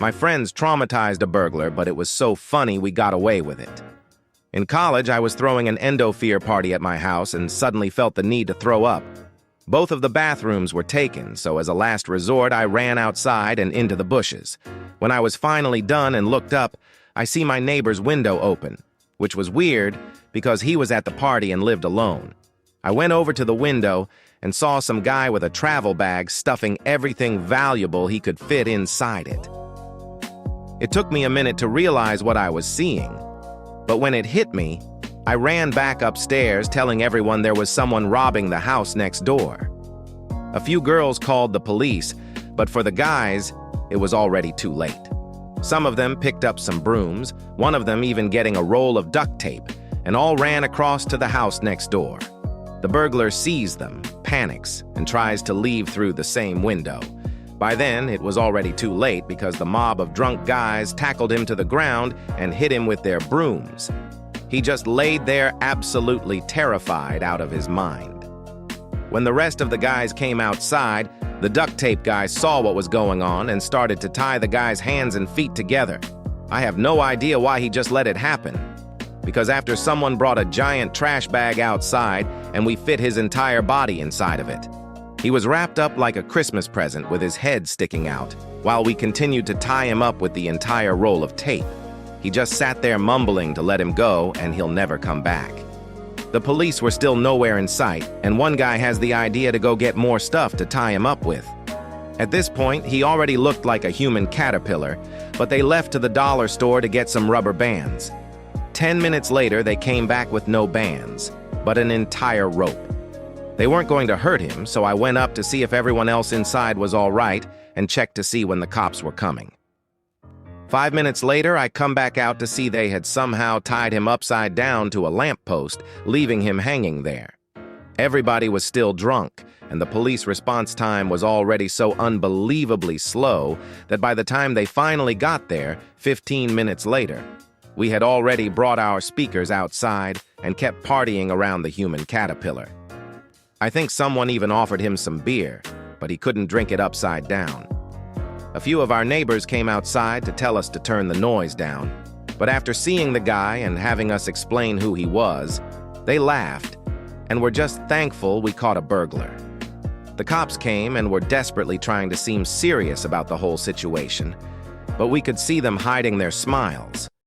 My friends traumatized a burglar, but it was so funny we got away with it. In college, I was throwing an endo-fear party at my house and suddenly felt the need to throw up. Both of the bathrooms were taken, so as a last resort, I ran outside and into the bushes. When I was finally done and looked up, I see my neighbor's window open, which was weird because he was at the party and lived alone. I went over to the window and saw some guy with a travel bag stuffing everything valuable he could fit inside it. It took me a minute to realize what I was seeing, but when it hit me, I ran back upstairs telling everyone there was someone robbing the house next door. A few girls called the police, but for the guys, it was already too late. Some of them picked up some brooms, one of them even getting a roll of duct tape, and all ran across to the house next door. The burglar sees them, panics, and tries to leave through the same window. By then, it was already too late because the mob of drunk guys tackled him to the ground and hit him with their brooms. He just laid there absolutely terrified out of his mind. When the rest of the guys came outside, the duct tape guy saw what was going on and started to tie the guy's hands and feet together. I have no idea why he just let it happen. Because after someone brought a giant trash bag outside and we fit his entire body inside of it. He was wrapped up like a Christmas present with his head sticking out, while we continued to tie him up with the entire roll of tape. He just sat there mumbling to let him go and he'll never come back. The police were still nowhere in sight, and one guy has the idea to go get more stuff to tie him up with. At this point, he already looked like a human caterpillar, but they left to the dollar store to get some rubber bands. 10 minutes later, they came back with no bands, but an entire rope. They weren't going to hurt him, so I went up to see if everyone else inside was all right and checked to see when the cops were coming. 5 minutes later, I come back out to see they had somehow tied him upside down to a lamppost, leaving him hanging there. Everybody was still drunk, and the police response time was already so unbelievably slow that by the time they finally got there, 15 minutes later, we had already brought our speakers outside and kept partying around the human caterpillar. I think someone even offered him some beer, but he couldn't drink it upside down. A few of our neighbors came outside to tell us to turn the noise down, but after seeing the guy and having us explain who he was, they laughed and were just thankful we caught a burglar. The cops came and were desperately trying to seem serious about the whole situation, but we could see them hiding their smiles.